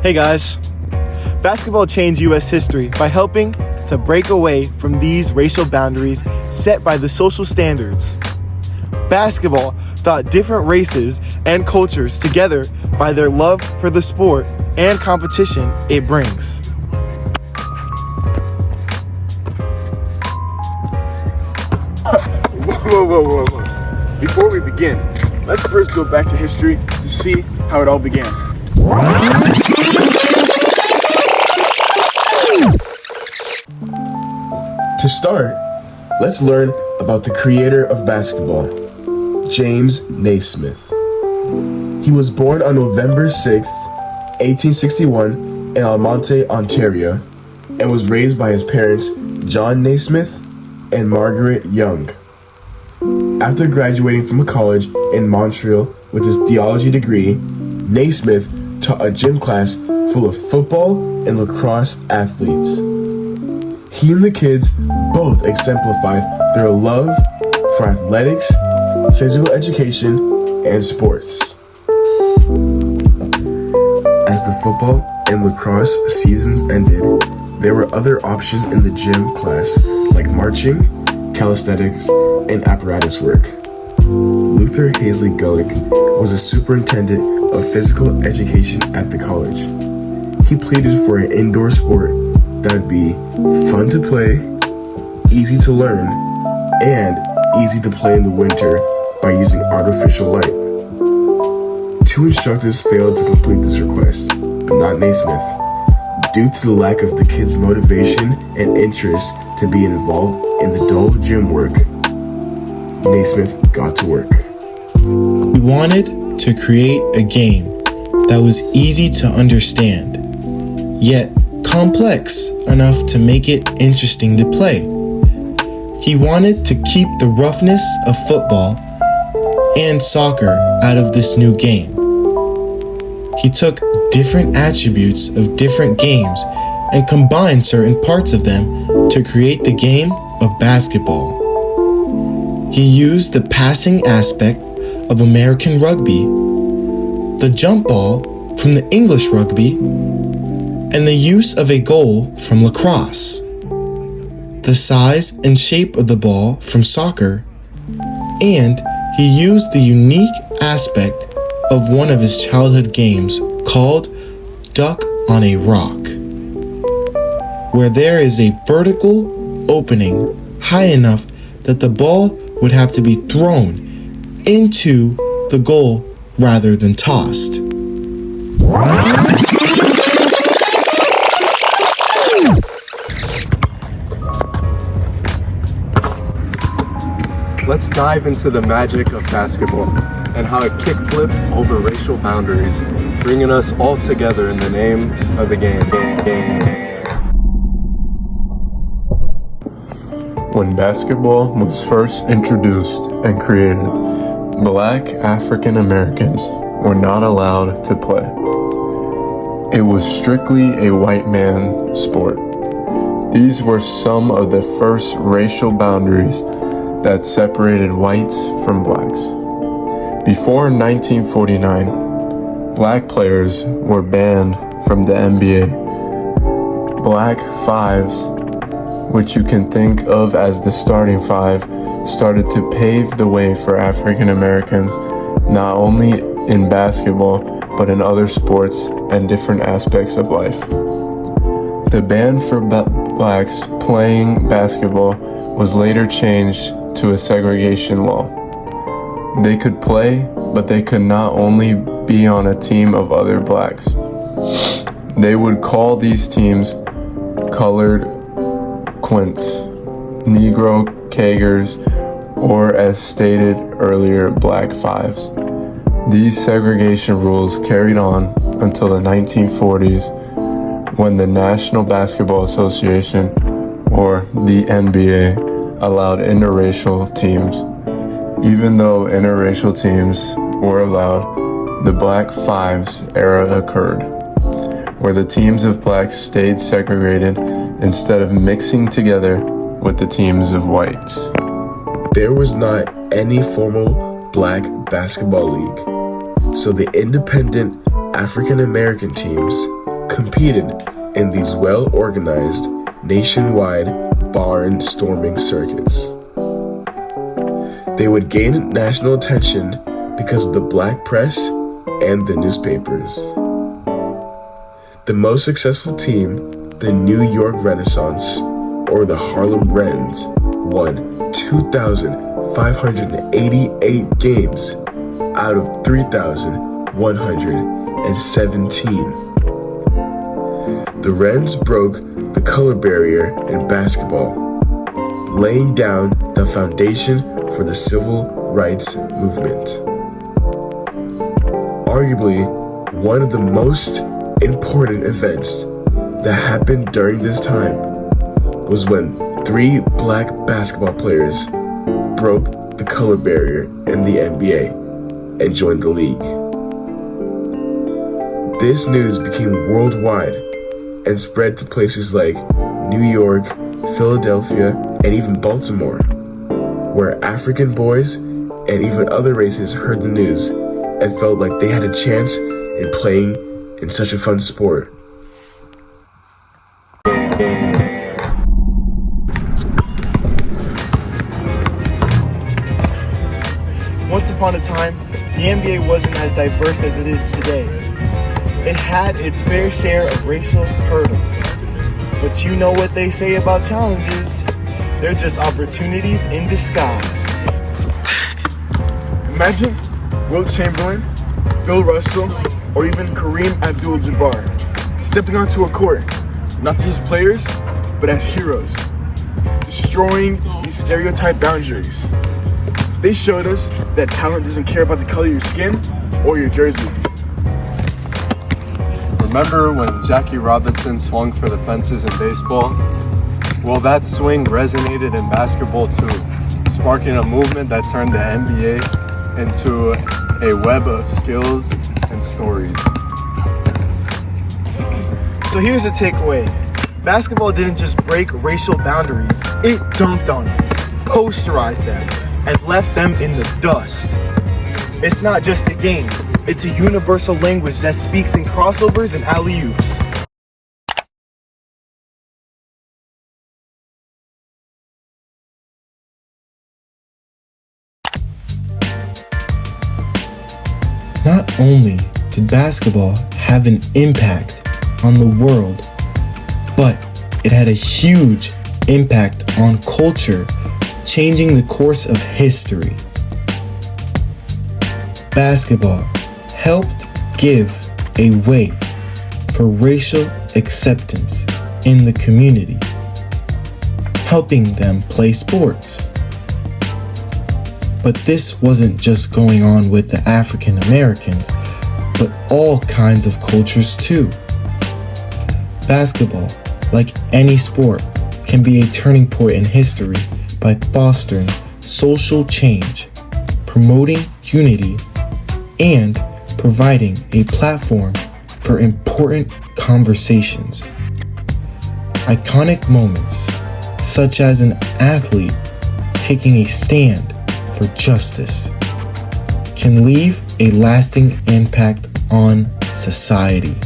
Hey guys, basketball changed U.S. history by helping to break away from these racial boundaries set by the social standards. Basketball brought different races and cultures together by their love for the sport and competition it brings. Whoa. Before we begin, let's first go back to history to see how it all began. To start, let's learn about the creator of basketball, James Naismith. He was born on November 6th, 1861 in Almonte, Ontario, and was raised by his parents, John Naismith and Margaret Young. After graduating from college in Montreal with his theology degree, Naismith taught a gym class full of football and lacrosse athletes. He and the kids both exemplified their love for athletics, physical education, and sports. As the football and lacrosse seasons ended, there were other options in the gym class like marching, calisthenics, and apparatus work. Luther Hazley Gulick was a superintendent of physical education at the college. He pleaded for an indoor sport that would be fun to play, easy to learn, and easy to play in the winter by using artificial light. Two instructors failed to complete this request, but not Naismith. Due to the lack of the kids' motivation and interest to be involved in the dull gym work, Naismith got to work. We wanted to create a game that was easy to understand, yet complex enough to make it interesting to play. He wanted to keep the roughness of football and soccer out of this new game. He took different attributes of different games and combined certain parts of them to create the game of basketball. He used the passing aspect of American rugby, the jump ball from the English rugby, and the use of a goal from lacrosse, the size and shape of the ball from soccer, and he used the unique aspect of one of his childhood games called Duck on a Rock, where there is a vertical opening high enough that the ball would have to be thrown into the goal rather than tossed. Let's dive into the magic of basketball and how it kickflipped over racial boundaries, bringing us all together in the name of the game. When basketball was first introduced and created, Black African Americans were not allowed to play. It was strictly a white man sport. These were some of the first racial boundaries that separated whites from blacks. Before 1949, black players were banned from the NBA. Black fives, which you can think of as the starting five, started to pave the way for African Americans, not only in basketball, but in other sports and different aspects of life. The ban for blacks playing basketball was later changed to a segregation law. They could play, but they could not only be on a team of other blacks. They would call these teams colored quints, Negro Kagers, or as stated earlier, Black Fives. These segregation rules carried on until the 1940s when the National Basketball Association, or the NBA, allowed interracial teams. Even though interracial teams were allowed, the Black Fives era occurred, where the teams of blacks stayed segregated instead of mixing together with the teams of whites. There was not any formal black basketball league, so the independent African American teams competed in these well-organized, nationwide barnstorming circuits. They would gain national attention because of the black press and the newspapers. The most successful team, the New York Renaissance, or the Harlem Wrens, won 2,588 games out of 3,117. The Wrens broke the color barrier in basketball, laying down the foundation for the civil rights movement. Arguably, one of the most important events that happened during this time was when 3 black basketball players broke the color barrier in the NBA and joined the league. This news became worldwide and spread to places like New York, Philadelphia, and even Baltimore, where African boys and even other races heard the news and felt like they had a chance in playing in such a fun sport. Once upon a time, the NBA wasn't as diverse as it is today. It had its fair share of racial hurdles. But you know what they say about challenges. They're just opportunities in disguise. Imagine Wilt Chamberlain, Bill Russell, or even Kareem Abdul-Jabbar stepping onto a court, not just as players, but as heroes, destroying these stereotype boundaries. They showed us that talent doesn't care about the color of your skin or your jersey. Remember when Jackie Robinson swung for the fences in baseball? Well, that swing resonated in basketball too, sparking a movement that turned the NBA into a web of skills and stories. So here's the takeaway. Basketball didn't just break racial boundaries, it dunked on them, posterized them, and left them in the dust. It's not just a game, it's a universal language that speaks in crossovers and alley-oops. Not only did basketball have an impact on the world, but it had a huge impact on culture, changing the course of history. Basketball helped give a way for racial acceptance in the community, helping them play sports. But this wasn't just going on with the African Americans, but all kinds of cultures too. Basketball, like any sport, can be a turning point in history by fostering social change, promoting unity, and providing a platform for important conversations. Iconic moments, such as an athlete taking a stand for justice, can leave a lasting impact on society.